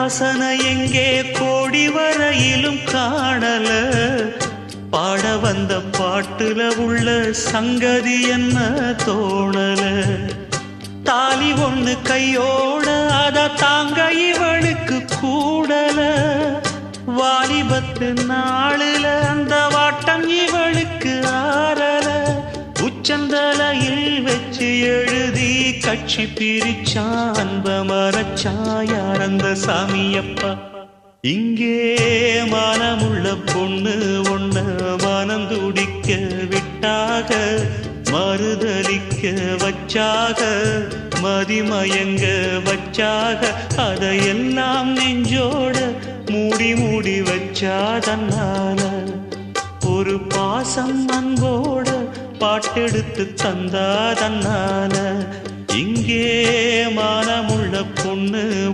வாசனை எங்கே கோடி வரையிலும் காணல பாட வந்த பாட்டுல உள்ள சங்கதி என்ன தோணல தாலி ஒண்ணு கையோட அத தாங்க இவளுக்கு கூடல வாலிபத்து நாளுல அந்த வாட்டம் இவளுக்கு ஆறல உச்சந்தலையில் வச்சு எழுதி கட்சி பிரிச்சான் அன்ப மரச்சான் யார் அந்த சாமியப்பா இங்கே மனமுள்ள பொண்ணு ஒண்ண மனம் துடிக்க விட்டாக மறுதலிக்க வச்சாக மதிமயங்க வச்சாக அதையெல்லாம் நெஞ்சோட மூடி மூடி வச்சா தன்னால ஒரு பாசம் அன்போட பாட்டெடுத்து தந்தா தன்னால இங்கே மனமுள்ள பொண்ணு